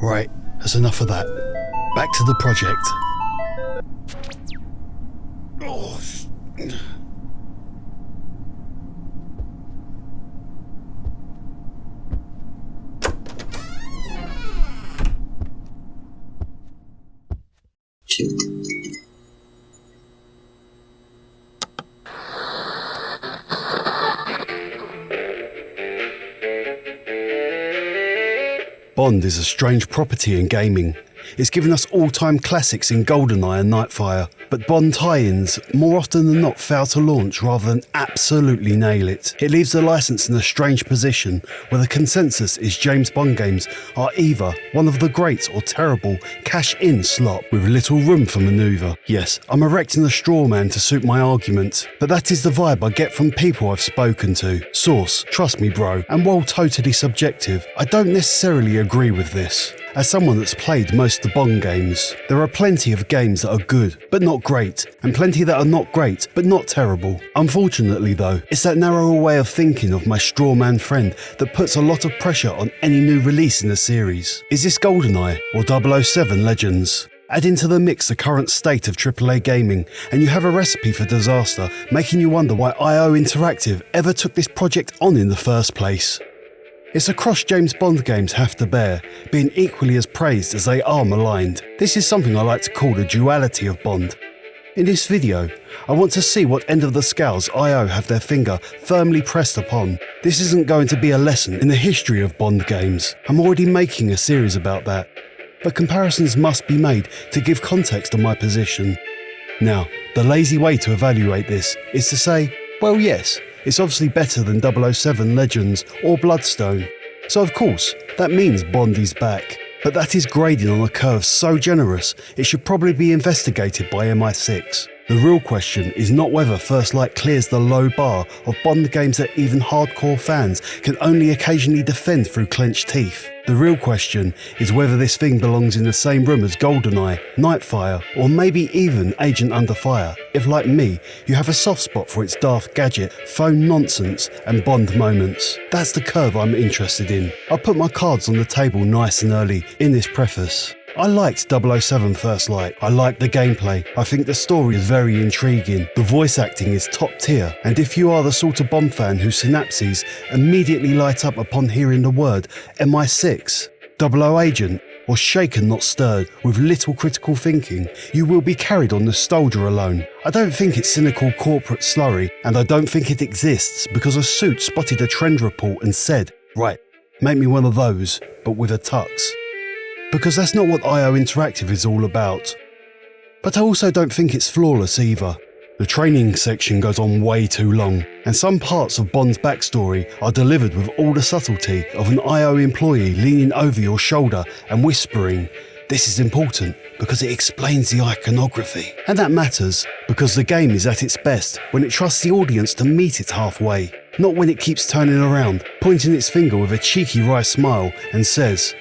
Right, that's enough of that. Back to the project. Oh. Bond is a strange property in gaming. It's given us all-time classics in GoldenEye and Nightfire, but Bond tie-ins more often than not fail to launch rather than absolutely nail it. It leaves the licence in a strange position where the consensus is James Bond games are either one of the great or terrible cash-in slop with little room for manoeuvre. Yes, I'm erecting a straw man to suit my argument, but that is the vibe I get from people I've spoken to. Source, trust me bro, and while totally subjective, I don't necessarily agree with this. As someone that's played most of the Bond games, there are plenty of games that are good, but not great, and plenty that are not great, but not terrible. Unfortunately though, it's that narrower way of thinking of my straw man friend that puts a lot of pressure on any new release in the series. Is this GoldenEye or 007 Legends? Add into the mix the current state of AAA gaming, and you have a recipe for disaster, making you wonder why IO Interactive ever took this project on in the first place. It's a cross James Bond games have to bear, being equally as praised as they are maligned. This is something I like to call the duality of Bond. In this video, I want to see what end of the scales IO have their finger firmly pressed upon. This isn't going to be a lesson in the history of Bond games. I'm already making a series about that. But comparisons must be made to give context to my position. Now, the lazy way to evaluate this is to say, well yes, it's obviously better than 007 Legends or Bloodstone. So of course, that means Bond is back. But that is grading on a curve so generous, it should probably be investigated by MI6. The real question is not whether First Light clears the low bar of Bond games that even hardcore fans can only occasionally defend through clenched teeth. The real question is whether this thing belongs in the same room as GoldenEye, Nightfire, or maybe even Agent Under Fire, if like me, you have a soft spot for its daft gadget, phone nonsense, and Bond moments. That's the curve I'm interested in. I'll put my cards on the table nice and early in this preface. I liked 007 First Light. I liked the gameplay. I think the story is very intriguing. The voice acting is top tier. And if you are the sort of Bond fan whose synapses immediately light up upon hearing the word MI6, 00 Agent, or shaken not stirred with little critical thinking, you will be carried on nostalgia alone. I don't think it's cynical corporate slurry, and I don't think it exists because a suit spotted a trend report and said, right, make me one of those, but with a tux. Because that's not what IO Interactive is all about. But I also don't think it's flawless either. The training section goes on way too long, and some parts of Bond's backstory are delivered with all the subtlety of an IO employee leaning over your shoulder and whispering, "This is important because it explains the iconography." And that matters because the game is at its best when it trusts the audience to meet it halfway. Not when it keeps turning around, pointing its finger with a cheeky wry smile and says,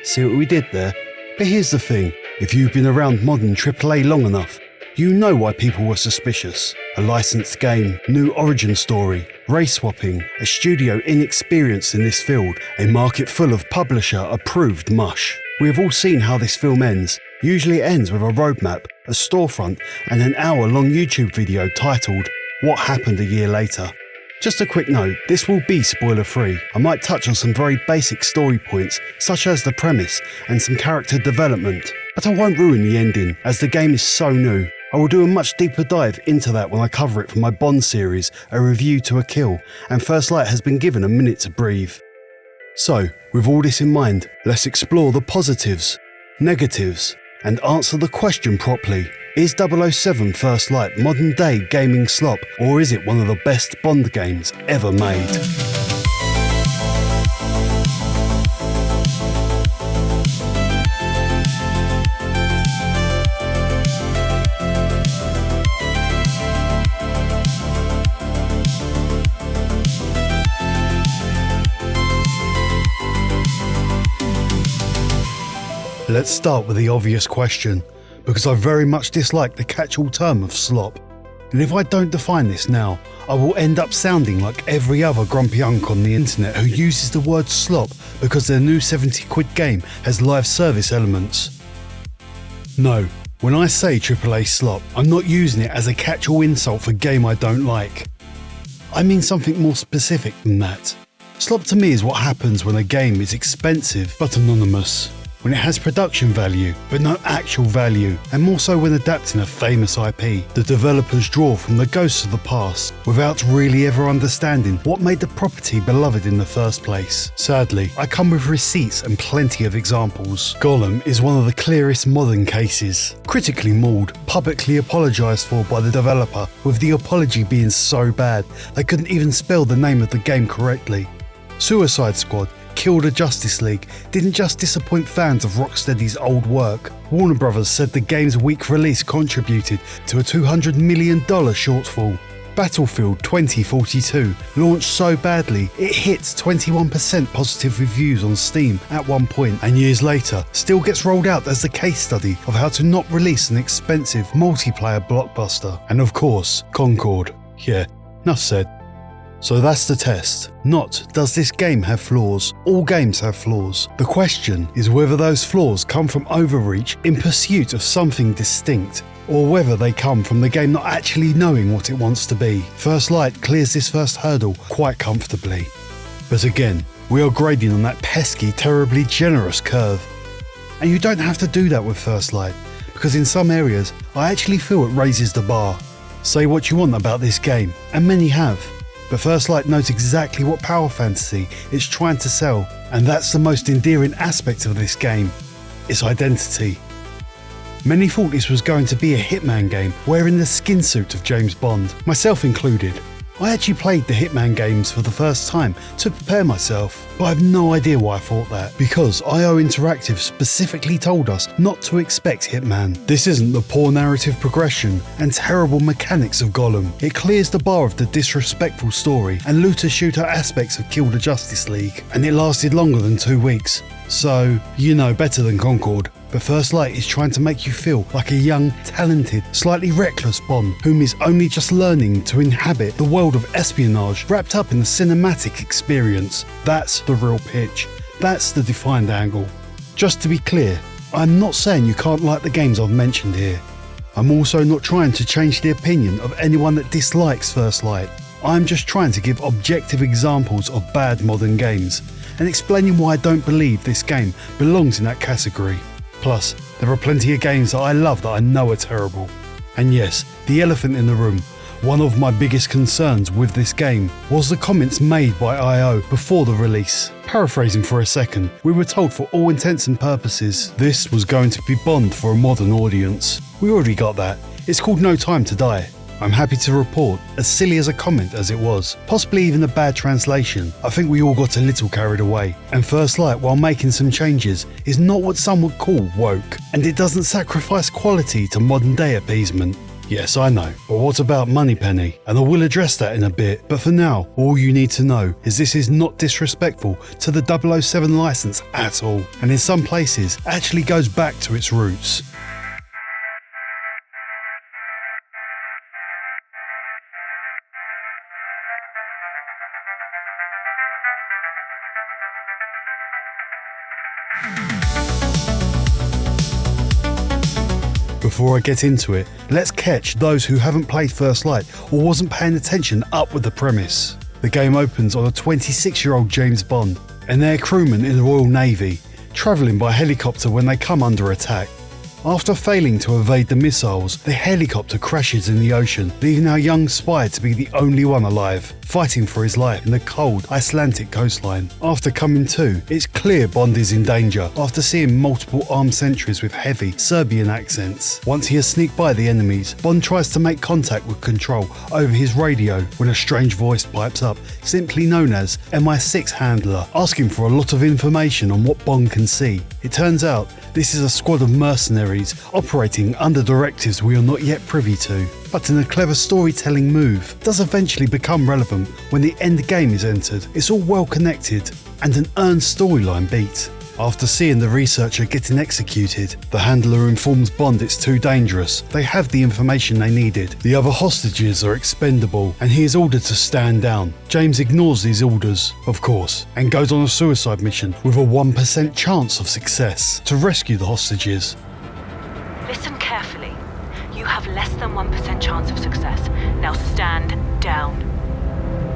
see what we did there? But here's the thing, if you've been around modern AAA long enough, you know why people were suspicious. A licensed game, new origin story, race swapping, a studio inexperienced in this field, a market full of publisher-approved mush. We have all seen how this film ends. Usually it ends with a roadmap, a storefront, and an hour-long YouTube video titled, "What Happened a Year Later?" Just a quick note, this will be spoiler-free. I might touch on some very basic story points, such as the premise and some character development, but I won't ruin the ending, as the game is so new. I will do a much deeper dive into that when I cover it for my Bond series, A Review to a Kill, and First Light has been given a minute to breathe. So, with all this in mind, let's explore the positives, negatives, and answer the question properly. Is 007 First Light modern day gaming slop, or is it one of the best Bond games ever made? Let's start with the obvious question, because I very much dislike the catch-all term of slop. And if I don't define this now, I will end up sounding like every other grumpy unk on the internet who uses the word slop because their new 70 quid game has live service elements. No, when I say AAA slop, I'm not using it as a catch-all insult for a game I don't like. I mean something more specific than that. Slop to me is what happens when a game is expensive but anonymous, when it has production value but no actual value, and more so when adapting a famous IP the developers draw from the ghosts of the past without really ever understanding what made the property beloved in the first place. Sadly, I come with receipts and plenty of examples. Gollum is one of the clearest modern cases. Critically mauled, publicly apologised for by the developer, with the apology being so bad they couldn't even spell the name of the game correctly. Suicide Squad, Kill the Justice League didn't just disappoint fans of Rocksteady's old work. Warner Bros. Said the game's weak release contributed to a $200 million shortfall. Battlefield 2042 launched so badly it hits 21% positive reviews on Steam at one point, and years later still gets rolled out as the case study of how to not release an expensive multiplayer blockbuster. And of course, Concord. Yeah, enough said. So that's the test. Not, does this game have flaws? All games have flaws. The question is whether those flaws come from overreach in pursuit of something distinct, or whether they come from the game not actually knowing what it wants to be. First Light clears this first hurdle quite comfortably. But again, we are grading on that pesky, terribly generous curve. And you don't have to do that with First Light, because in some areas, I actually feel it raises the bar. Say what you want about this game, and many have. But First Light knows exactly what power fantasy it's trying to sell, and that's the most endearing aspect of this game, its identity. Many thought this was going to be a Hitman game wearing the skin suit of James Bond, myself included. I actually played the Hitman games for the first time to prepare myself, but I have no idea why I thought that, because IO Interactive specifically told us not to expect Hitman. This isn't the poor narrative progression and terrible mechanics of Gollum. It clears the bar of the disrespectful story and looter-shooter aspects of Kill the Justice League, and it lasted longer than 2 weeks. So, you know better than Concord. But First Light is trying to make you feel like a young, talented, slightly reckless Bond whom is only just learning to inhabit the world of espionage wrapped up in the cinematic experience. That's the real pitch. That's the defined angle. Just to be clear, I'm not saying you can't like the games I've mentioned here. I'm also not trying to change the opinion of anyone that dislikes First Light. I'm just trying to give objective examples of bad modern games and explaining why I don't believe this game belongs in that category. Plus, there are plenty of games that I love that I know are terrible. And yes, the elephant in the room, one of my biggest concerns with this game was the comments made by IO before the release. Paraphrasing for a second, we were told for all intents and purposes this was going to be Bond for a modern audience. We already got that. It's called No Time to Die. I'm happy to report, as silly as a comment as it was, possibly even a bad translation, I think we all got a little carried away. And First Light, while making some changes, is not what some would call woke, and it doesn't sacrifice quality to modern day appeasement. Yes, I know, but what about Moneypenny? And I will address that in a bit, but for now, all you need to know is this is not disrespectful to the 007 license at all, and in some places actually goes back to its roots. Before I get into it, let's catch those who haven't played First Light or wasn't paying attention up with the premise. The game opens on a 26-year-old James Bond, an air crewman in the Royal Navy, travelling by helicopter when they come under attack. After failing to evade the missiles, the helicopter crashes in the ocean, leaving our young spy to be the only one alive, fighting for his life in the cold Icelandic coastline. After coming to, it's clear Bond is in danger after seeing multiple armed sentries with heavy Serbian accents. Once he has sneaked by the enemies, Bond tries to make contact with Control over his radio when a strange voice pipes up, simply known as MI6 Handler, asking for a lot of information on what Bond can see. It turns out this is a squad of mercenaries operating under directives we are not yet privy to, but in a clever storytelling move, does eventually become relevant when the end game is entered. It's all well connected and an earned storyline beat. After seeing the researcher getting executed, the handler informs Bond it's too dangerous. They have the information they needed. The other hostages are expendable, and he is ordered to stand down. James ignores these orders, of course, and goes on a suicide mission with a 1% chance of success to rescue the hostages. Listen carefully. You have less than 1% chance of success. Now stand down.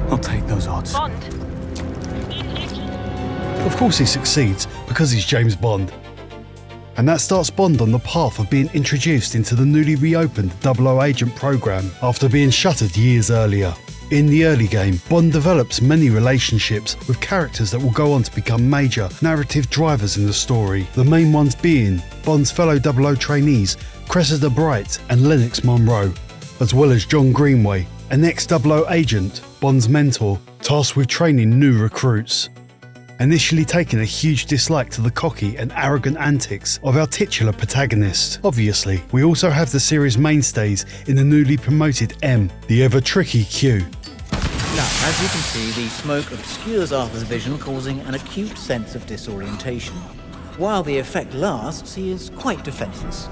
I'll take those odds. Bond. Of course he succeeds, because he's James Bond. And that starts Bond on the path of being introduced into the newly reopened 00 Agent program after being shuttered years earlier. In the early game, Bond develops many relationships with characters that will go on to become major narrative drivers in the story, the main ones being Bond's fellow 00 trainees Cressida Bright and Lennox Monroe, as well as John Greenway, an ex-00 agent, Bond's mentor, tasked with training new recruits. Initially taking a huge dislike to the cocky and arrogant antics of our titular protagonist. Obviously, we also have the series mainstays in the newly promoted M, the ever-tricky Q. Now, as you can see, the smoke obscures Arthur's vision, causing an acute sense of disorientation. While the effect lasts, he is quite defenseless.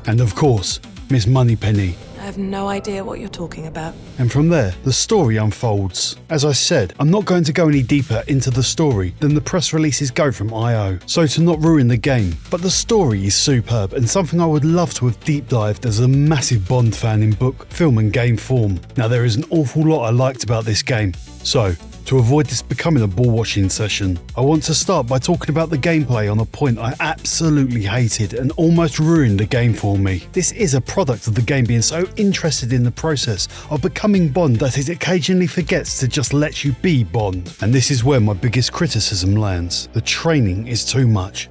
And of course, Miss Moneypenny. I have no idea what you're talking about. And from there, the story unfolds. As I said, I'm not going to go any deeper into the story than the press releases go from I.O., so to not ruin the game. But the story is superb and something I would love to have deep dived as a massive Bond fan in book, film and game form. Now there is an awful lot I liked about this game. So, to avoid this becoming a ball-watching session, I want to start by talking about the gameplay on a point I absolutely hated and almost ruined the game for me. This is a product of the game being so interested in the process of becoming Bond that it occasionally forgets to just let you be Bond. And this is where my biggest criticism lands. The training is too much.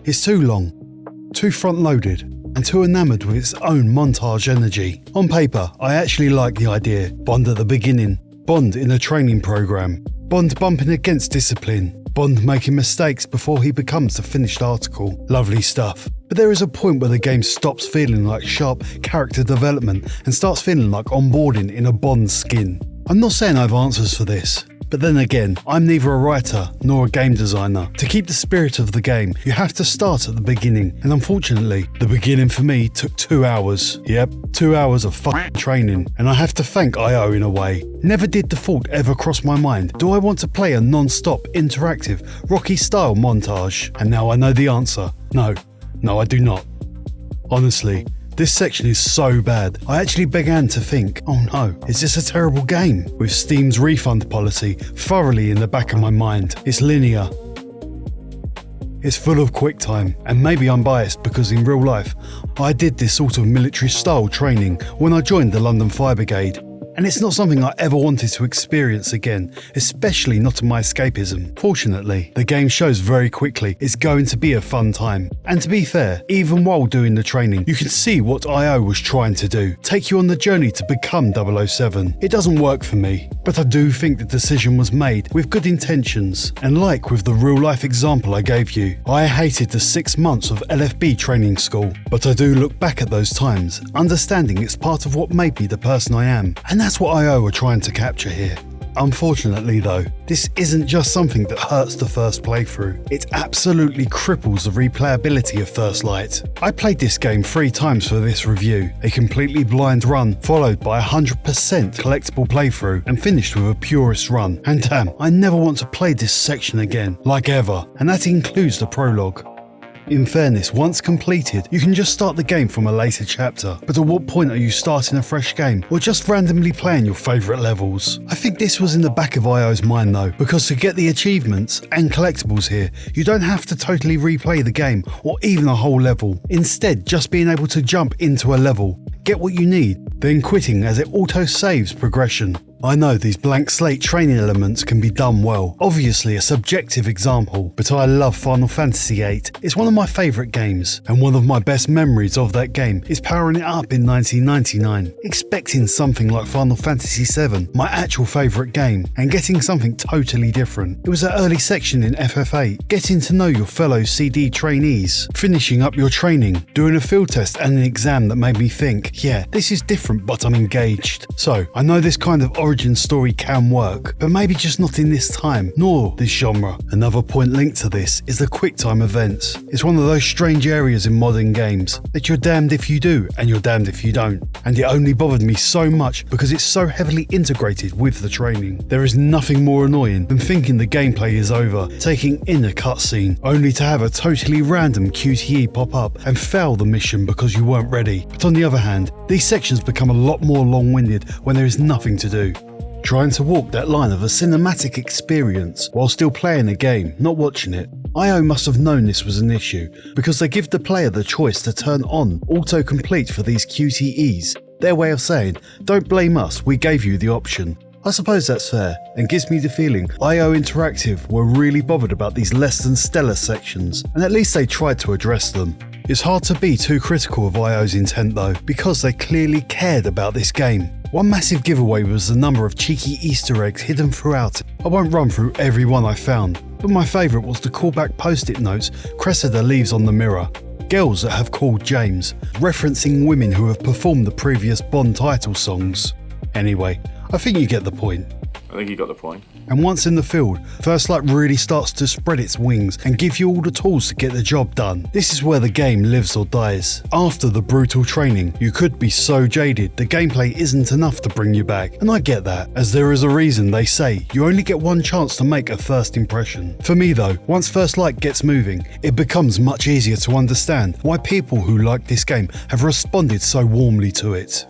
It's too long, too front-loaded, and too enamoured with its own montage energy. On paper, I actually like the idea. Bond at the beginning, Bond in a training program, Bond bumping against discipline, Bond making mistakes before he becomes the finished article. Lovely stuff. But there is a point where the game stops feeling like sharp character development and starts feeling like onboarding in a Bond skin. I'm not saying I have answers for this, but then again, I'm neither a writer nor a game designer. To keep the spirit of the game, you have to start at the beginning, and unfortunately, the beginning for me took 2 hours. Yep, 2 hours of fucking training, and I have to thank I.O. in a way. Never did the thought ever cross my mind, do I want to play a non-stop, interactive, Rocky-style montage? And now I know the answer. No, I do not. Honestly, this section is so bad, I actually began to think, oh no, is this a terrible game? With Steam's refund policy thoroughly in the back of my mind. It's linear. It's full of quick time, and maybe I'm biased because in real life, I did this sort of military style training when I joined the London Fire Brigade. And it's not something I ever wanted to experience again, especially not in my escapism. Fortunately, the game shows very quickly it's going to be a fun time. And to be fair, even while doing the training, you can see what I.O. was trying to do, take you on the journey to become 007. It doesn't work for me, but I do think the decision was made with good intentions. And like with the real life example I gave you, I hated the 6 months of LFB training school, but I do look back at those times, understanding it's part of what made me the person I am. And that's what I.O. are trying to capture here. Unfortunately though, this isn't just something that hurts the first playthrough, it absolutely cripples the replayability of First Light. I played this game 3 times for this review, a completely blind run followed by 100% collectible playthrough and finished with a purist run. And damn, I never want to play this section again, like ever, and that includes the prologue. In fairness, once completed, you can just start the game from a later chapter, but at what point are you starting a fresh game, or just randomly playing your favourite levels? I think this was in the back of I.O.'s mind though, because to get the achievements and collectibles here, you don't have to totally replay the game, or even a whole level. Instead, just being able to jump into a level, get what you need, then quitting as it auto-saves progression. I know these blank slate training elements can be done well, obviously a subjective example, but I love Final Fantasy VIII. It's one of my favourite games, and one of my best memories of that game is powering it up in 1999, expecting something like Final Fantasy VII, my actual favourite game, and getting something totally different. It was that early section in FF8, getting to know your fellow CD trainees, finishing up your training, doing a field test and an exam that made me think, yeah, this is different but I'm engaged. So, I know this kind of origin origin story can work, but maybe just not in this time, nor this genre. Another point linked to this is the QuickTime events. It's one of those strange areas in modern games that you're damned if you do and you're damned if you don't. And it only bothered me so much because it's so heavily integrated with the training. There is nothing more annoying than thinking the gameplay is over, taking in a cutscene, only to have a totally random QTE pop up and fail the mission because you weren't ready. But on the other hand, these sections become a lot more long-winded when there is nothing to do. Trying to walk that line of a cinematic experience while still playing a game, not watching it. IO must have known this was an issue because they give the player the choice to turn on autocomplete for these QTEs. Their way of saying, don't blame us, we gave you the option. I suppose that's fair, and gives me the feeling IO Interactive were really bothered about these less than stellar sections, and at least they tried to address them. It's hard to be too critical of IO's intent though, because they clearly cared about this game. One massive giveaway was the number of cheeky Easter eggs hidden throughout. I won't run through every one I found, but my favourite was the callback post-it notes Cressida leaves on the mirror. Girls that have called James, referencing women who have performed the previous Bond title songs. Anyway, I think you get the point. I think you got the point. And once in the field, First Light really starts to spread its wings and give you all the tools to get the job done. This is where the game lives or dies. After the brutal training, you could be so jaded the gameplay isn't enough to bring you back. And I get that, as there is a reason they say you only get one chance to make a first impression. For me though, once First Light gets moving, it becomes much easier to understand why people who like this game have responded so warmly to it.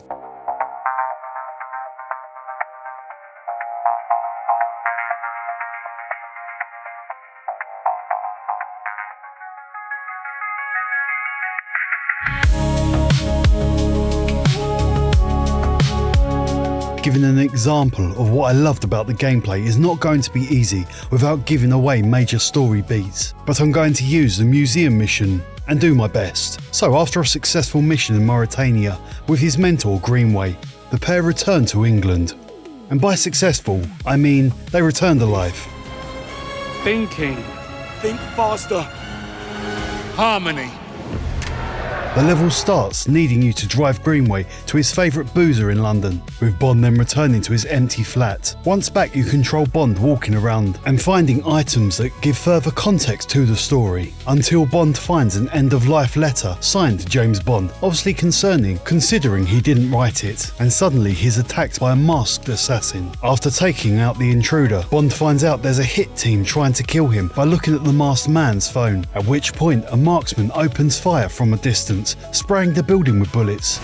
Giving an example of what I loved about the gameplay is not going to be easy without giving away major story beats, but I'm going to use the museum mission and do my best. So after a successful mission in Mauritania with his mentor Greenway, the pair returned to England. And by successful, I mean they returned alive. Thinking. Think faster. Harmony. The level starts needing you to drive Greenway to his favourite boozer in London, with Bond then returning to his empty flat. Once back, you control Bond walking around and finding items that give further context to the story, until Bond finds an end-of-life letter signed James Bond, obviously concerning, considering he didn't write it, and suddenly he's attacked by a masked assassin. After taking out the intruder, Bond finds out there's a hit team trying to kill him by looking at the masked man's phone, at which point a marksman opens fire from a distance, spraying the building with bullets.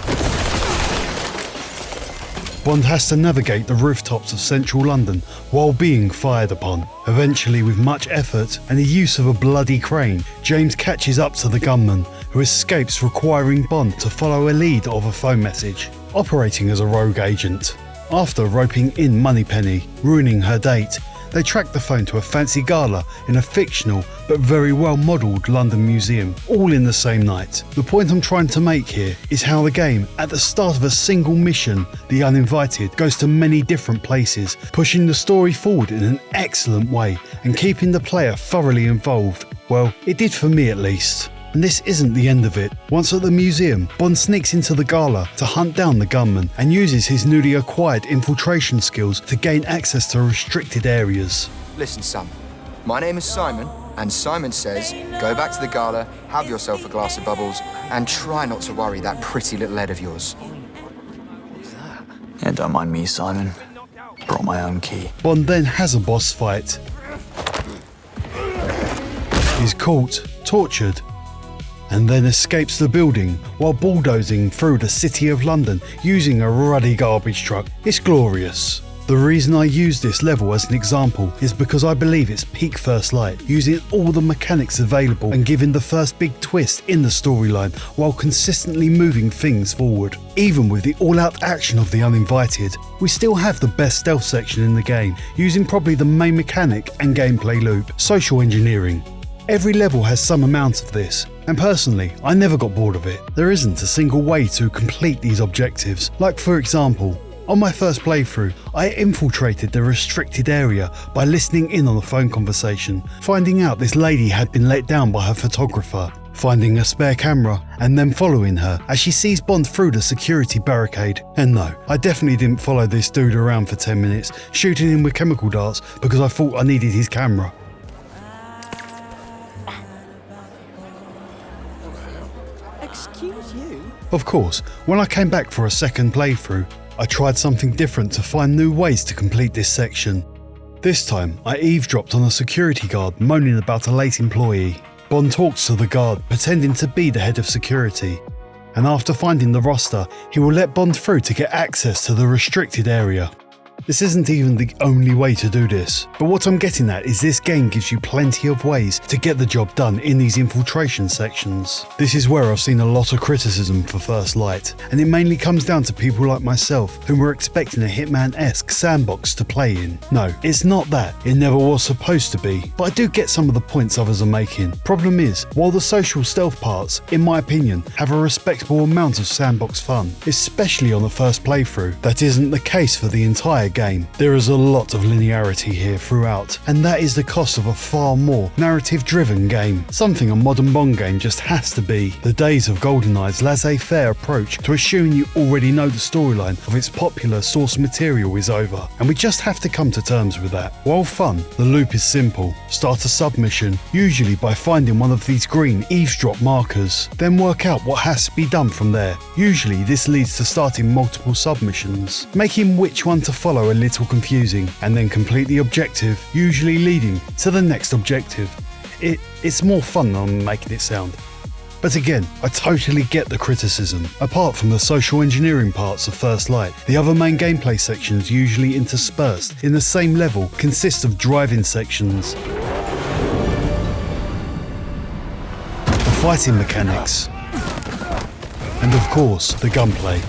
Bond has to navigate the rooftops of central London while being fired upon. Eventually, with much effort and the use of a bloody crane, James catches up to the gunman, who escapes, requiring Bond to follow a lead of a phone message, operating as a rogue agent. After roping in Moneypenny, ruining her date, they track the phone to a fancy gala in a fictional but very well modelled London museum, all in the same night. The point I'm trying to make here is how the game, at the start of a single mission, The Uninvited, goes to many different places, pushing the story forward in an excellent way and keeping the player thoroughly involved. Well, it did for me at least. And this isn't the end of it. Once at the museum, Bond sneaks into the gala to hunt down the gunman and uses his newly acquired infiltration skills to gain access to restricted areas. Listen, Sam. My name is Simon, and Simon says, go back to the gala, have yourself a glass of bubbles, and try not to worry that pretty little head of yours. Yeah, don't mind me, Simon. Brought my own key. Bond then has a boss fight. He's caught, tortured, and then escapes the building while bulldozing through the city of London using a ruddy garbage truck. It's glorious. The reason I use this level as an example is because I believe it's peak First Light, using all the mechanics available and giving the first big twist in the storyline while consistently moving things forward. Even with the all-out action of The Uninvited, we still have the best stealth section in the game, using probably the main mechanic and gameplay loop, social engineering. Every level has some amount of this, and personally, I never got bored of it. There isn't a single way to complete these objectives. Like for example, on my first playthrough, I infiltrated the restricted area by listening in on a phone conversation, finding out this lady had been let down by her photographer. finding a spare camera, and then following her as she sees Bond through the security barricade. And no, I definitely didn't follow this dude around for 10 minutes, shooting him with chemical darts because I thought I needed his camera. Excuse you? Of course, when I came back for a second playthrough, I tried something different to find new ways to complete this section. This time, I eavesdropped on a security guard moaning about a late employee. Bond talks to the guard, pretending to be the head of security, and after finding the roster, he will let Bond through to get access to the restricted area. This isn't even the only way to do this, but what I'm getting at is this game gives you plenty of ways to get the job done in these infiltration sections. This is where I've seen a lot of criticism for First Light, and it mainly comes down to people like myself who were expecting a Hitman-esque sandbox to play in. No, it's not that, it never was supposed to be, but I do get some of the points others are making. Problem is, while the social stealth parts, in my opinion, have a respectable amount of sandbox fun, especially on the first playthrough, that isn't the case for the entire game. There is a lot of linearity here throughout, and that is the cost of a far more narrative-driven game. Something a modern Bond game just has to be. The days of GoldenEye's laissez-faire approach to assuming you already know the storyline of its popular source material is over, and we just have to come to terms with that. While fun, the loop is simple. Start a submission, usually by finding one of these green eavesdrop markers, then work out what has to be done from there. Usually this leads to starting multiple submissions, making which one to follow a little confusing, and then complete the objective, usually leading to the next objective. It's more fun than I'm making it sound. But again, I totally get the criticism. Apart from the social engineering parts of First Light, the other main gameplay sections, usually interspersed in the same level, consist of driving sections, the fighting mechanics, and of course, the gunplay.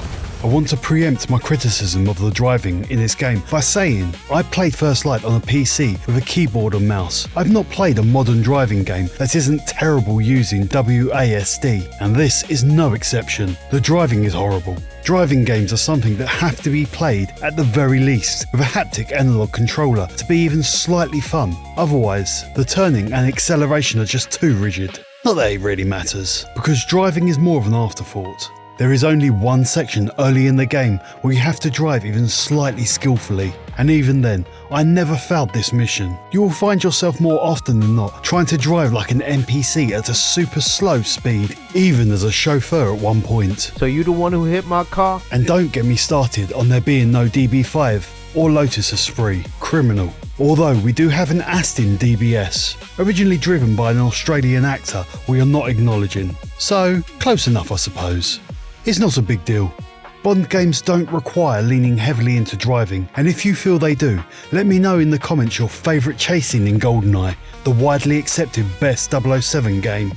I want to preempt my criticism of the driving in this game by saying I played First Light on a PC with a keyboard and mouse. I've not played a modern driving game that isn't terrible using WASD, and this is no exception. The driving is horrible. Driving games are something that have to be played at the very least with a haptic analog controller to be even slightly fun. Otherwise, the turning and acceleration are just too rigid. Not that it really matters, because driving is more of an afterthought. There is only one section early in the game where you have to drive even slightly skillfully, and even then, I never failed this mission. You will find yourself more often than not trying to drive like an NPC at a super slow speed, even as a chauffeur at one point. So you the one who hit my car? And don't get me started on there being no DB5 or Lotus Esprit, criminal. Although we do have an Aston DBS, originally driven by an Australian actor we are not acknowledging. So, close enough I suppose. It's not a big deal. Bond games don't require leaning heavily into driving, and if you feel they do, let me know in the comments your favourite chasing in GoldenEye, the widely accepted best 007 game.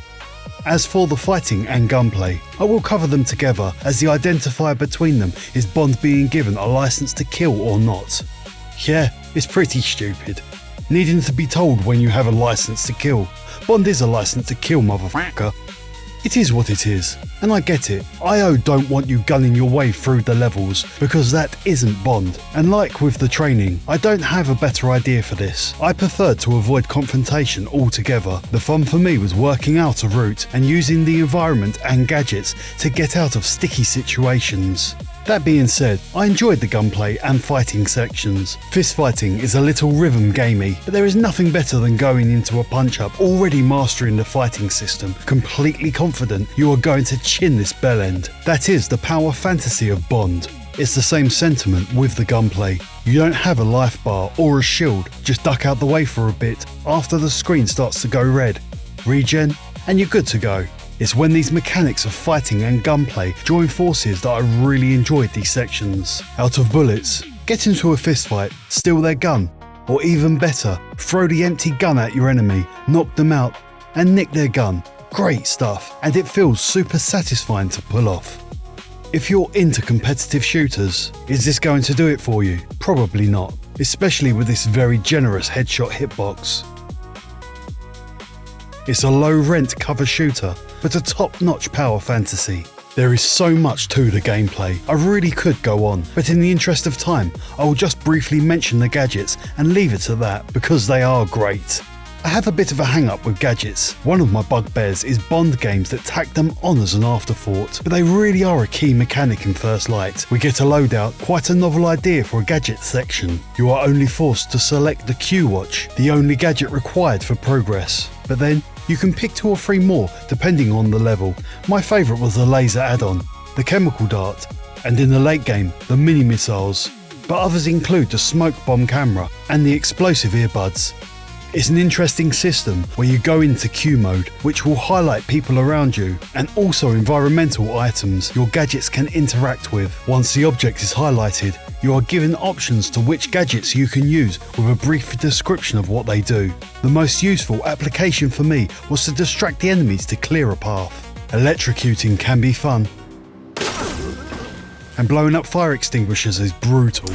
As for the fighting and gunplay, I will cover them together as the identifier between them is Bond being given a license to kill or not. Yeah, it's pretty stupid. Needing to be told when you have a license to kill. Bond is a license to kill, motherfucker. It is what it is, and I get it. IO don't want you gunning your way through the levels because that isn't Bond. And like with the training, I don't have a better idea for this. I preferred to avoid confrontation altogether. The fun for me was working out a route and using the environment and gadgets to get out of sticky situations. That being said, I enjoyed the gunplay and fighting sections. Fist fighting is a little rhythm gamey, but there is nothing better than going into a punch-up already mastering the fighting system, completely confident you are going to chin this bellend. That is the power fantasy of Bond. It's the same sentiment with the gunplay. You don't have a life bar or a shield, just duck out the way for a bit after the screen starts to go red. Regen, and you're good to go. It's when these mechanics of fighting and gunplay join forces that I really enjoyed these sections. Out of bullets, get into a fistfight, steal their gun, or even better, throw the empty gun at your enemy, knock them out, and nick their gun. Great stuff, and it feels super satisfying to pull off. If you're into competitive shooters, is this going to do it for you? Probably not, especially with this very generous headshot hitbox. It's a low-rent cover shooter, but a top-notch power fantasy. There is so much to the gameplay, I really could go on, but in the interest of time, I will just briefly mention the gadgets and leave it at that, because they are great. I have a bit of a hang-up with gadgets. One of my bugbears is Bond games that tack them on as an afterthought, but they really are a key mechanic in First Light. We get a loadout, quite a novel idea for a gadget section. You are only forced to select the Q Watch, the only gadget required for progress. But then, you can pick 2 or 3 more depending on the level. My favourite was the laser add-on, the chemical dart, and in the late game, the mini missiles. But others include the smoke bomb camera and the explosive earbuds. It's an interesting system where you go into Q mode, which will highlight people around you, and also environmental items your gadgets can interact with. Once the object is highlighted, you are given options to which gadgets you can use with a brief description of what they do. The most useful application for me was to distract the enemies to clear a path. Electrocuting can be fun, and blowing up fire extinguishers is brutal.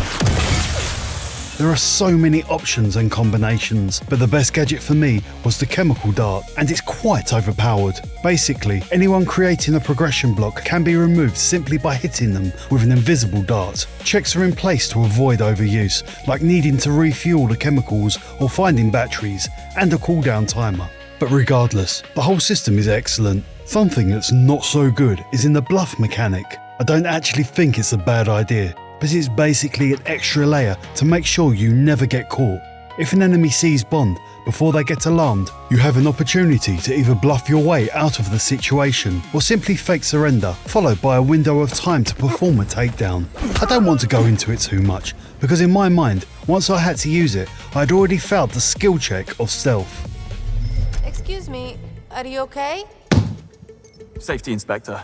There are so many options and combinations, but the best gadget for me was the chemical dart, and it's quite overpowered. Basically, anyone creating a progression block can be removed simply by hitting them with an invisible dart. Checks are in place to avoid overuse, like needing to refuel the chemicals or finding batteries, and a cooldown timer. But regardless, the whole system is excellent. Something that's not so good is in the bluff mechanic. I don't actually think it's a bad idea, but it's basically an extra layer to make sure you never get caught. If an enemy sees Bond before they get alarmed, you have an opportunity to either bluff your way out of the situation or simply fake surrender, followed by a window of time to perform a takedown. I don't want to go into it too much, because in my mind, once I had to use it, I'd already failed the skill check of stealth. Excuse me, are you okay? Safety Inspector.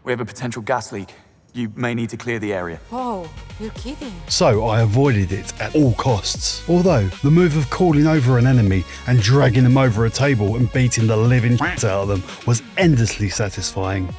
We have a potential gas leak. You may need to clear the area. Oh, you're kidding. So I avoided it at all costs. Although, the move of calling over an enemy and dragging them over a table and beating the living shit out of them was endlessly satisfying.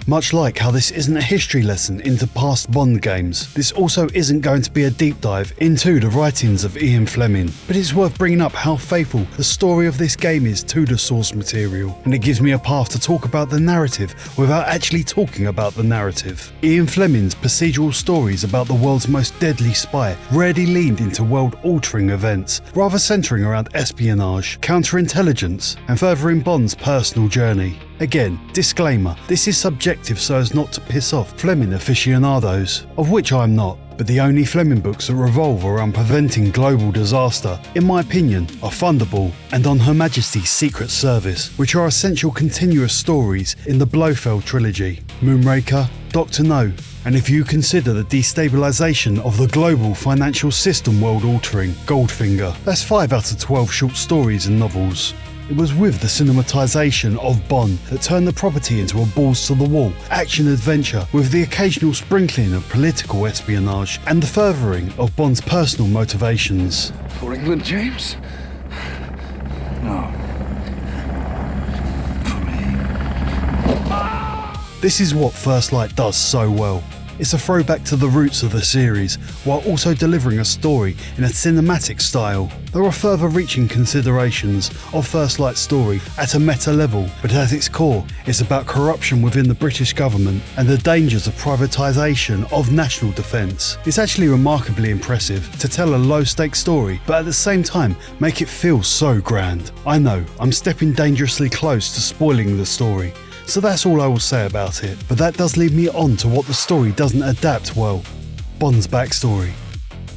Much like how this isn't a history lesson into past Bond games, this also isn't going to be a deep dive into the writings of Ian Fleming, but it's worth bringing up how faithful the story of this game is to the source material, and it gives me a path to talk about the narrative without actually talking about the narrative. Ian Fleming's procedural stories about the world's most deadly spy rarely leaned into world-altering events, rather centering around espionage, counterintelligence, and furthering Bond's personal journey. Again, disclaimer, this is subjective so as not to piss off Fleming aficionados, of which I'm not, but the only Fleming books that revolve around preventing global disaster, in my opinion, are Thunderball and On Her Majesty's Secret Service, which are essential continuous stories in the Blofeld trilogy, Moonraker, Dr. No, and if you consider the destabilisation of the global financial system world-altering, Goldfinger, that's 5 out of 12 short stories and novels. It was with the cinematisation of Bond that turned the property into a balls-to-the-wall action-adventure with the occasional sprinkling of political espionage and the furthering of Bond's personal motivations. For England, James? No. For me. This is what First Light does so well. It's a throwback to the roots of the series, while also delivering a story in a cinematic style. There are further reaching considerations of First Light's story at a meta level, but at its core, it's about corruption within the British government and the dangers of privatisation of national defence. It's actually remarkably impressive to tell a low-stakes story, but at the same time, make it feel so grand. I know, I'm stepping dangerously close to spoiling the story, so that's all I will say about it, but that does lead me on to what the story doesn't adapt well: Bond's backstory.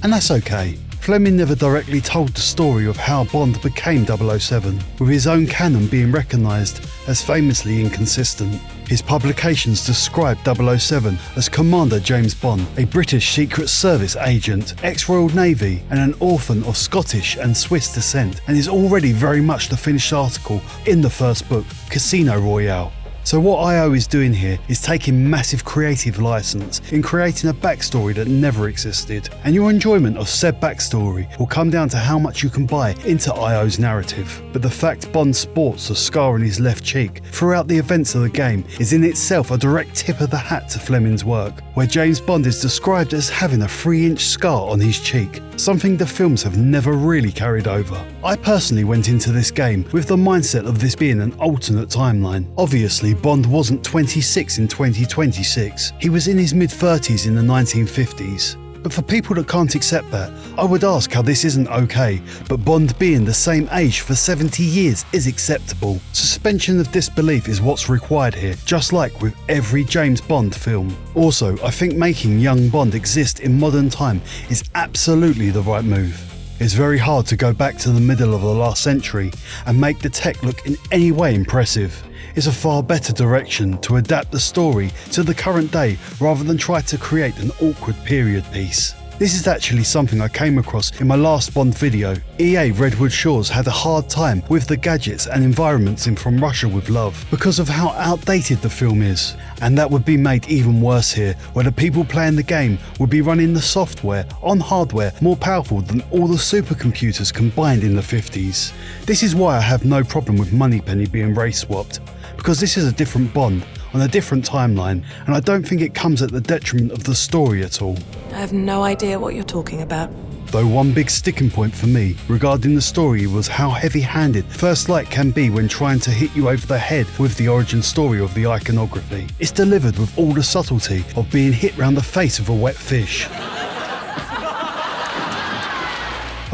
And that's okay. Fleming never directly told the story of how Bond became 007, with his own canon being recognised as famously inconsistent. His publications describe 007 as Commander James Bond, a British Secret Service agent, ex-Royal Navy, and an orphan of Scottish and Swiss descent, and is already very much the finished article in the first book, Casino Royale. So what IO is doing here is taking massive creative license in creating a backstory that never existed, and your enjoyment of said backstory will come down to how much you can buy into IO's narrative. But the fact Bond sports a scar on his left cheek throughout the events of the game is in itself a direct tip of the hat to Fleming's work, where James Bond is described as having a 3-inch scar on his cheek, something the films have never really carried over. I personally went into this game with the mindset of this being an alternate timeline. Obviously, Bond wasn't 26 in 2026, he was in his mid-30s in the 1950s. But for people that can't accept that, I would ask how this isn't okay, but Bond being the same age for 70 years is acceptable. Suspension of disbelief is what's required here, just like with every James Bond film. Also, I think making young Bond exist in modern time is absolutely the right move. It's very hard to go back to the middle of the last century and make the tech look in any way impressive. It's a far better direction to adapt the story to the current day rather than try to create an awkward period piece. This is actually something I came across in my last Bond video. EA Redwood Shores had a hard time with the gadgets and environments in From Russia with Love because of how outdated the film is. And that would be made even worse here, where the people playing the game would be running the software on hardware more powerful than all the supercomputers combined in the 50s. This is why I have no problem with Moneypenny being race swapped, because this is a different Bond on a different timeline, and I don't think it comes at the detriment of the story at all. I have no idea what you're talking about. Though one big sticking point for me regarding the story was how heavy-handed First Light can be when trying to hit you over the head with the origin story of the iconography. It's delivered with all the subtlety of being hit round the face with a wet fish.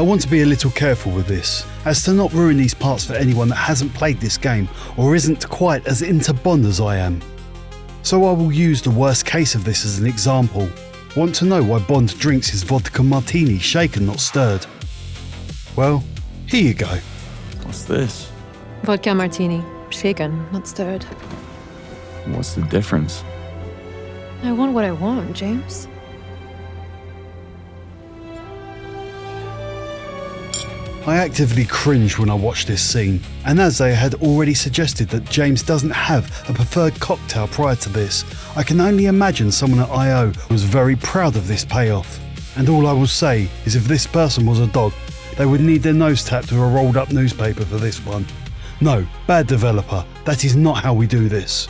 I want to be a little careful with this, as to not ruin these parts for anyone that hasn't played this game or isn't quite as into Bond as I am. So I will use the worst case of this as an example. Want to know why Bond drinks his vodka martini shaken not stirred? Well, here you go. What's this? Vodka martini. Shaken, not stirred. What's the difference? I want what I want, James. I actively cringed when I watched this scene, and as they had already suggested that James doesn't have a preferred cocktail prior to this, I can only imagine someone at IO was very proud of this payoff. And all I will say is if this person was a dog, they would need their nose tapped with a rolled up newspaper for this one. No, bad developer, that is not how we do this.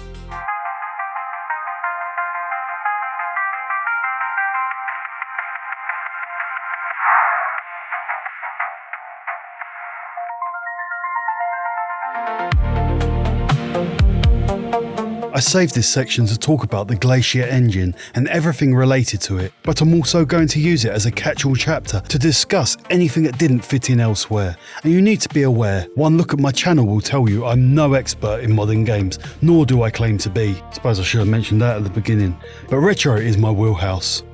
I saved this section to talk about the Glacier engine and everything related to it, but I'm also going to use it as a catch-all chapter to discuss anything that didn't fit in elsewhere. And you need to be aware, one look at my channel will tell you I'm no expert in modern games, nor do I claim to be. Suppose I should have mentioned that at the beginning, but retro is my wheelhouse.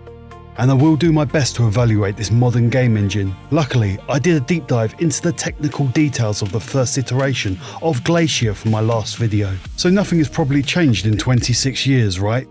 And I will do my best to evaluate this modern game engine. Luckily, I did a deep dive into the technical details of the first iteration of Glacier from my last video, so nothing has probably changed in 26 years, right?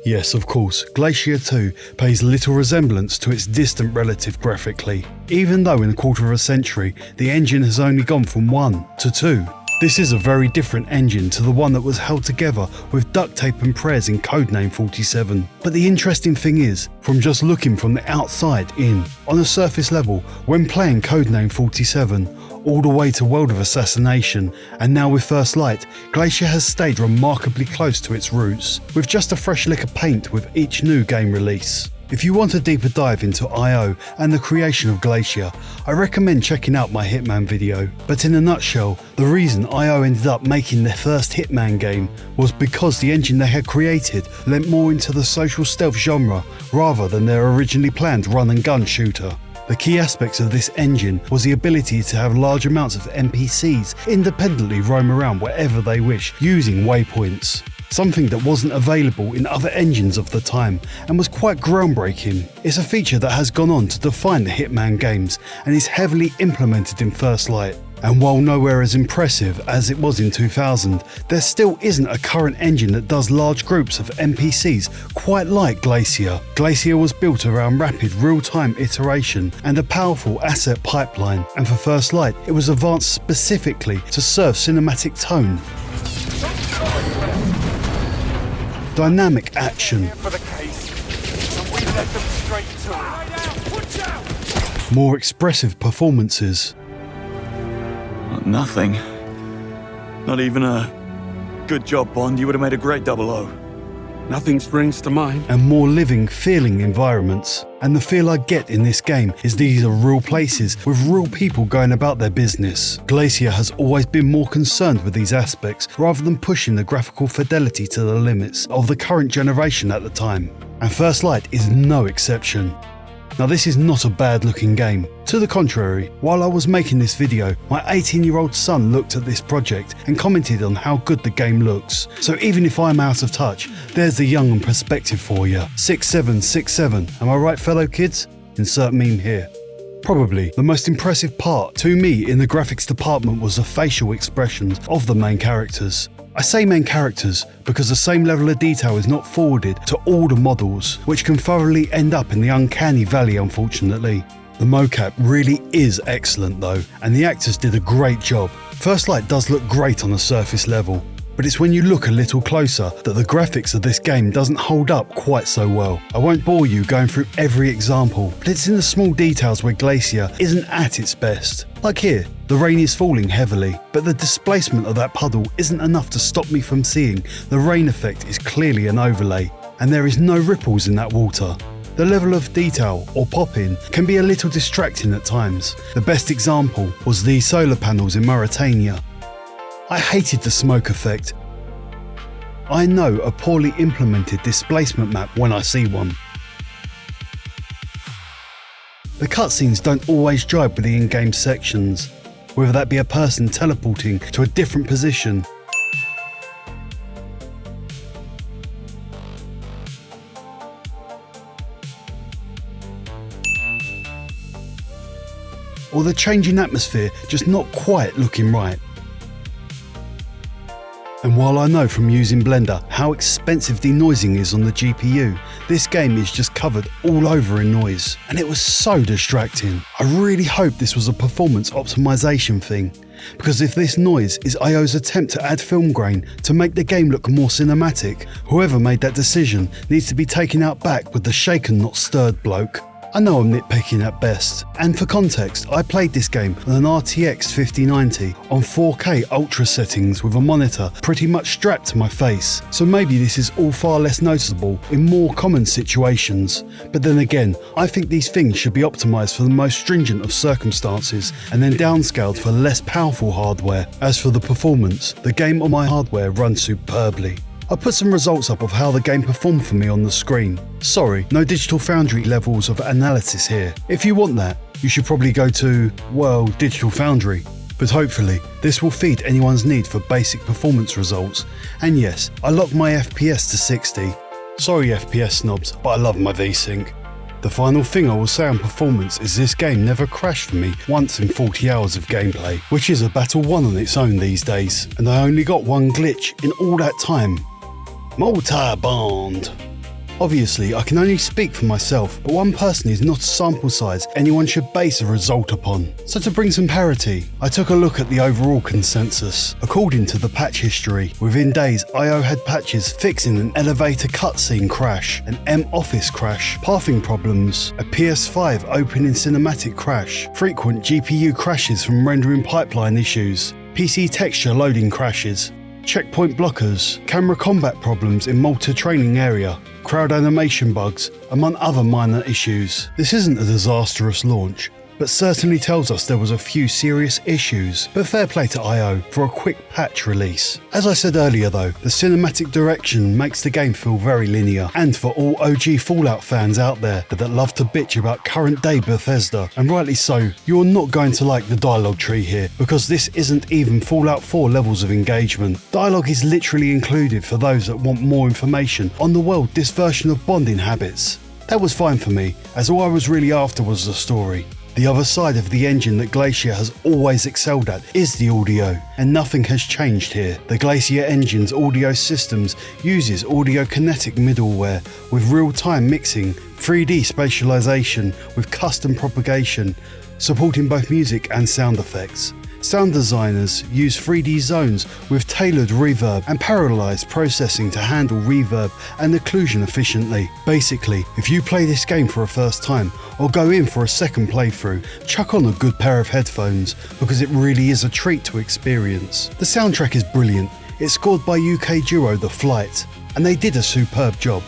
Yes, of course, Glacier 2 pays little resemblance to its distant relative graphically, even though in a quarter of a century, the engine has only gone from 1 to 2. This is a very different engine to the one that was held together with duct tape and prayers in Codename 47. But the interesting thing is, from just looking from the outside in, on a surface level, when playing Codename 47, all the way to World of Assassination, and now with First Light, Glacier has stayed remarkably close to its roots, with just a fresh lick of paint with each new game release. If you want a deeper dive into IO and the creation of Glacier, I recommend checking out my Hitman video. But in a nutshell, the reason IO ended up making their first Hitman game was because the engine they had created lent more into the social stealth genre rather than their originally planned run and gun shooter. The key aspects of this engine was the ability to have large amounts of NPCs independently roam around wherever they wish using waypoints. Something that wasn't available in other engines of the time and was quite groundbreaking. It's a feature that has gone on to define the Hitman games and is heavily implemented in First Light. And while nowhere as impressive as it was in 2000, there still isn't a current engine that does large groups of NPCs quite like Glacier. Glacier was built around rapid real-time iteration and a powerful asset pipeline, and for First Light it was advanced specifically to serve cinematic tone. dynamic action, For the case, and we led them straight to it. more expressive performances, Nothing. Not even a good job, Bond. You would have made a great 00. Nothing springs to mind. and more living, feeling environments. And the feel I get in this game is these are real places with real people going about their business. Glacier has always been more concerned with these aspects rather than pushing the graphical fidelity to the limits of the current generation at the time. And First Light is no exception. Now this is not a bad looking game. To the contrary, while I was making this video, my 18-year-old son looked at this project and commented on how good the game looks. So even if I'm out of touch, there's the young and perspective for you. 6767, am I right fellow kids? Insert meme here. Probably the most impressive part to me in the graphics department was the facial expressions of the main characters. I say main characters because the same level of detail is not forwarded to all the models, which can thoroughly end up in the uncanny valley unfortunately. The mocap really is excellent though, and the actors did a great job. First Light does look great on a surface level, but it's when you look a little closer that the graphics of this game doesn't hold up quite so well. I won't bore you going through every example, but it's in the small details where Glacier isn't at its best. Like here, the rain is falling heavily, but the displacement of that puddle isn't enough to stop me from seeing the rain effect is clearly an overlay, and there is no ripples in that water. The level of detail or pop-in can be a little distracting at times. The best example was the solar panels in Mauritania. I hated the smoke effect. I know a poorly implemented displacement map when I see one. The cutscenes don't always jibe with the in-game sections, whether that be a person teleporting to a different position, or the change in atmosphere just not quite looking right. And while I know from using Blender how expensive denoising is on the GPU, this game is just covered all over in noise, and it was so distracting. I really hope this was a performance optimization thing, because if this noise is IO's attempt to add film grain to make the game look more cinematic, whoever made that decision needs to be taken out back with the shaken not stirred bloke. I know I'm nitpicking at best, and for context, I played this game on an RTX 5090 on 4K ultra settings with a monitor pretty much strapped to my face, so maybe this is all far less noticeable in more common situations. But then again, I think these things should be optimised for the most stringent of circumstances and then downscaled for less powerful hardware. As for the performance, the game on my hardware runs superbly. I put some results up of how the game performed for me on the screen. Sorry, no Digital Foundry levels of analysis here. If you want that, you should probably go to, well, Digital Foundry. But hopefully, this will feed anyone's need for basic performance results. And yes, I locked my FPS to 60. Sorry FPS snobs, but I love my VSync. The final thing I will say on performance is this game never crashed for me once in 40 hours of gameplay, which is a battle won on its own these days, and I only got one glitch in all that time. Multi-bond. Obviously, I can only speak for myself, but one person is not a sample size anyone should base a result upon. So to bring some parity, I took a look at the overall consensus. According to the patch history, within days IO had patches fixing an elevator cutscene crash, an M-Office crash, pathing problems, a PS5 opening cinematic crash, frequent GPU crashes from rendering pipeline issues, PC texture loading crashes, checkpoint blockers, camera combat problems in Malta training area, crowd animation bugs, among other minor issues. This isn't a disastrous launch, but certainly tells us there was a few serious issues, but fair play to IO for a quick patch release. As I said earlier though, the cinematic direction makes the game feel very linear, and for all OG Fallout fans out there that love to bitch about current day Bethesda, and rightly so, you're not going to like the dialogue tree here, because this isn't even Fallout 4 levels of engagement. Dialogue is literally included for those that want more information on the world this version of Bond inhabits. That was fine for me, as all I was really after was the story. The other side of the engine that Glacier has always excelled at is the audio, and nothing has changed here. The Glacier engine's audio systems uses audio kinetic middleware with real-time mixing, 3D spatialization with custom propagation, supporting both music and sound effects. Sound designers use 3D zones with tailored reverb and parallelized processing to handle reverb and occlusion efficiently. Basically, if you play this game for a first time or go in for a second playthrough, chuck on a good pair of headphones because it really is a treat to experience. The soundtrack is brilliant. It's scored by UK duo The Flight, and they did a superb job.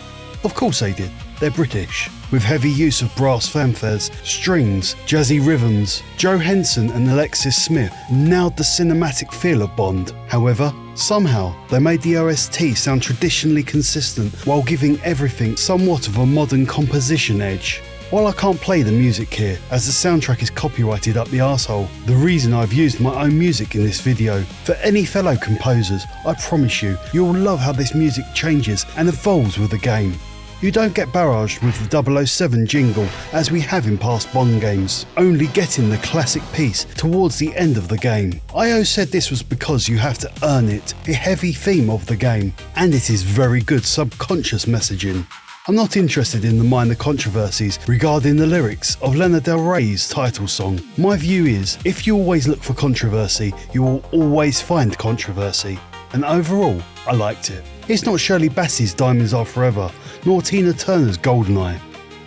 Of course they did. They're British. With heavy use of brass fanfares, strings, jazzy rhythms, Joe Henson and Alexis Smith nailed the cinematic feel of Bond. However, somehow they made the OST sound traditionally consistent while giving everything somewhat of a modern composition edge. While I can't play the music here, as the soundtrack is copyrighted up the arsehole, the reason I've used my own music in this video. For any fellow composers, I promise you'll love how this music changes and evolves with the game. You don't get barraged with the 007 jingle as we have in past Bond games, only getting the classic piece towards the end of the game. IO said this was because you have to earn it, a heavy theme of the game, and it is very good subconscious messaging. I'm not interested in the minor controversies regarding the lyrics of Lana Del Rey's title song. My view is, if you always look for controversy, you will always find controversy. And overall, I liked it. It's not Shirley Bassey's Diamonds Are Forever, nor Tina Turner's Goldeneye,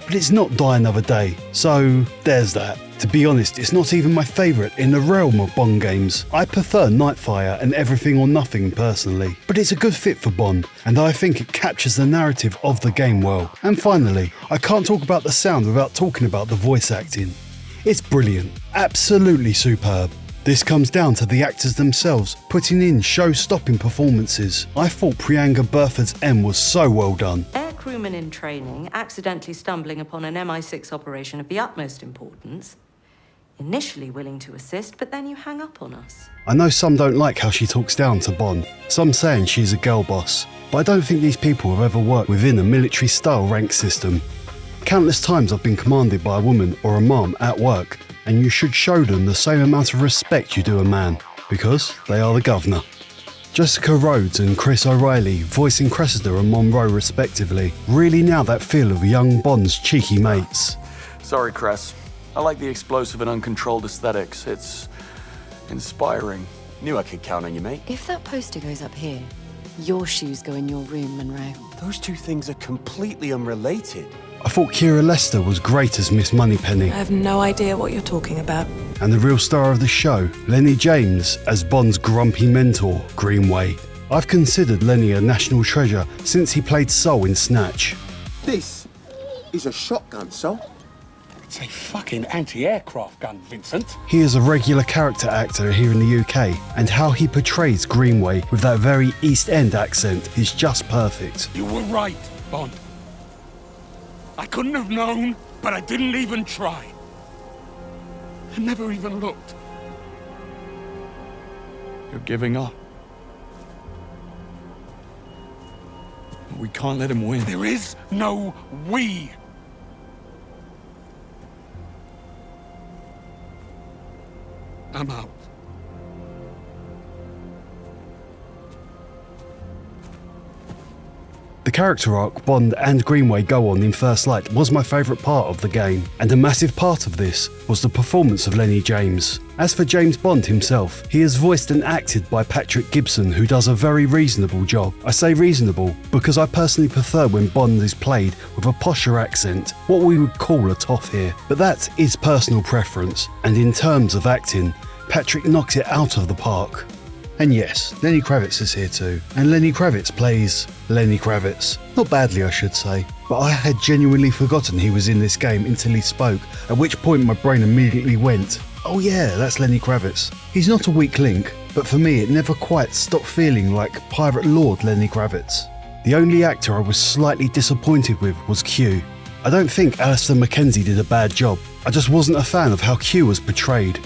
but it's not Die Another Day, so there's that. To be honest, it's not even my favourite in the realm of Bond games. I prefer Nightfire and Everything or Nothing personally, but it's a good fit for Bond, and I think it captures the narrative of the game well. And finally, I can't talk about the sound without talking about the voice acting. It's brilliant, absolutely superb. This comes down to the actors themselves putting in show-stopping performances. I thought Priyanka Burford's M was so well done. Air crewman in training, accidentally stumbling upon an MI6 operation of the utmost importance. Initially willing to assist, but then you hang up on us. I know some don't like how she talks down to Bond, some saying she's a girl boss, but I don't think these people have ever worked within a military-style rank system. Countless times I've been commanded by a woman or a mum at work, and you should show them the same amount of respect you do a man, because they are the governor. Jessica Rhodes and Chris O'Reilly, voicing Cressida and Monroe respectively, really nail that feel of young Bond's cheeky mates. Sorry, Cress. I like the explosive and uncontrolled aesthetics. It's inspiring. Knew I could count on you, mate. If that poster goes up here, your shoes go in your room, Monroe. Those two things are completely unrelated. I thought Keira Lester was great as Miss Moneypenny. I have no idea what you're talking about. And the real star of the show, Lenny James, as Bond's grumpy mentor, Greenway. I've considered Lenny a national treasure since he played Sol in Snatch. This is a shotgun, Sol. It's a fucking anti-aircraft gun, Vincent. He is a regular character actor here in the UK, and how he portrays Greenway with that very East End accent is just perfect. You were right, Bond. I couldn't have known, but I didn't even try. I never even looked. You're giving up. We can't let him win. There is no we. I'm out. The character arc Bond and Greenway go on in First Light was my favourite part of the game, and a massive part of this was the performance of Lenny James. As for James Bond himself, he is voiced and acted by Patrick Gibson, who does a very reasonable job. I say reasonable because I personally prefer when Bond is played with a posher accent, what we would call a toff here, but that is personal preference, and in terms of acting, Patrick knocks it out of the park. And yes, Lenny Kravitz is here too, and Lenny Kravitz plays Lenny Kravitz. Not badly, I should say, but I had genuinely forgotten he was in this game until he spoke, at which point my brain immediately went, oh yeah, that's Lenny Kravitz. He's not a weak link, but for me it never quite stopped feeling like Pirate Lord Lenny Kravitz. The only actor I was slightly disappointed with was Q. I don't think Alistair Mackenzie did a bad job, I just wasn't a fan of how Q was portrayed.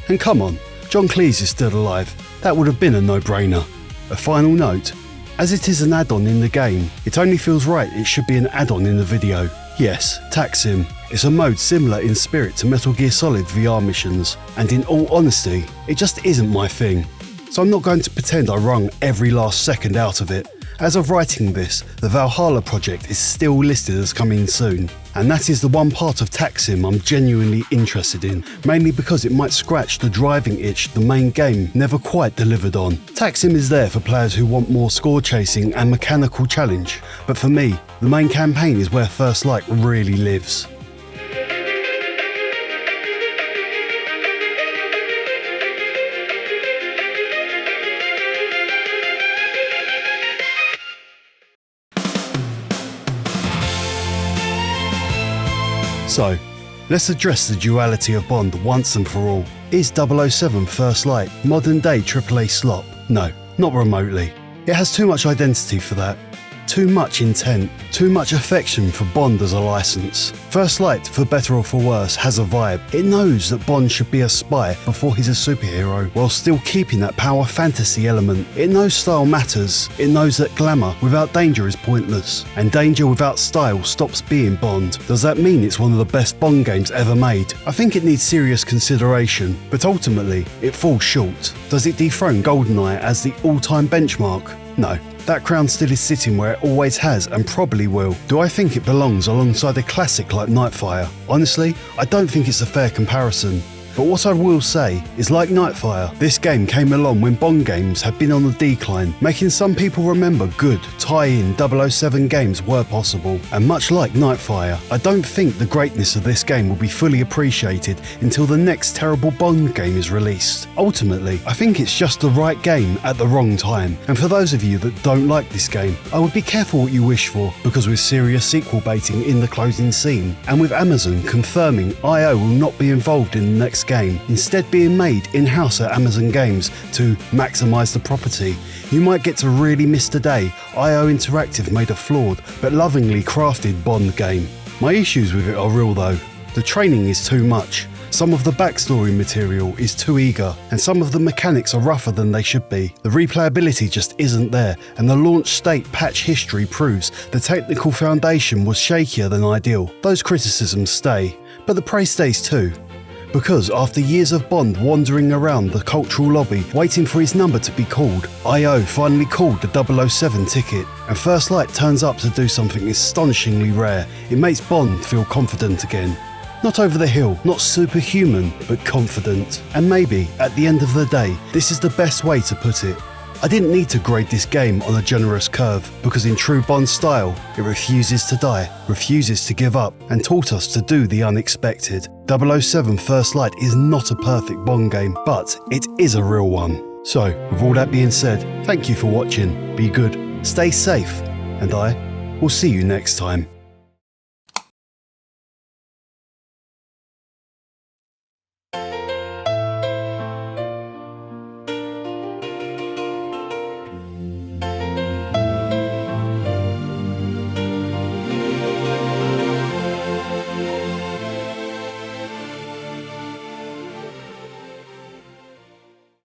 And come on, John Cleese is still alive. That would have been a no-brainer. A final note, as it is an add-on in the game, it only feels right it should be an add-on in the video. Yes, Taksim. It's a mode similar in spirit to Metal Gear Solid VR missions, and in all honesty, it just isn't my thing. So I'm not going to pretend I wrung every last second out of it, As of writing this, the Valhalla project is still listed as coming soon, and that is the one part of TACSIM I'm genuinely interested in, mainly because it might scratch the driving itch the main game never quite delivered on. TACSIM is there for players who want more score chasing and mechanical challenge, but for me, the main campaign is where First Light really lives. So, let's address the duality of Bond once and for all. Is 007 First Light modern day AAA slop? No, not remotely. It has too much identity for that. Too much intent, too much affection for Bond as a license. First Light, for better or for worse, has a vibe. It knows that Bond should be a spy before he's a superhero, while still keeping that power fantasy element. It knows style matters. It knows that glamour without danger is pointless, and danger without style stops being Bond. Does that mean it's one of the best Bond games ever made? I think it needs serious consideration, but ultimately, it falls short. Does it dethrone GoldenEye as the all-time benchmark? No. That crown still is sitting where it always has and probably will. Do I think it belongs alongside a classic like Nightfire? Honestly, I don't think it's a fair comparison. But what I will say is, like Nightfire, this game came along when Bond games had been on the decline, making some people remember good, tie-in 007 games were possible. And much like Nightfire, I don't think the greatness of this game will be fully appreciated until the next terrible Bond game is released. Ultimately, I think it's just the right game at the wrong time. And for those of you that don't like this game, I would be careful what you wish for, because with serious sequel baiting in the closing scene, and with Amazon confirming IO will not be involved in the next game, instead being made in-house at Amazon Games to maximise the property, you might get to really miss the day IO Interactive made a flawed but lovingly crafted Bond game. My issues with it are real though. The training is too much, some of the backstory material is too eager, and some of the mechanics are rougher than they should be. The replayability just isn't there, and the launch state patch history proves the technical foundation was shakier than ideal. Those criticisms stay, but the praise stays too. Because after years of Bond wandering around the cultural lobby waiting for his number to be called, IO finally called the 007 ticket, and First Light turns up to do something astonishingly rare. It makes Bond feel confident again. Not over the hill, not superhuman, but confident. And maybe, at the end of the day, this is the best way to put it. I didn't need to grade this game on a generous curve, because in true Bond style, it refuses to die, refuses to give up, and taught us to do the unexpected. 007 First Light is not a perfect Bond game, but it is a real one. So, with all that being said, thank you for watching, be good, stay safe, and I will see you next time.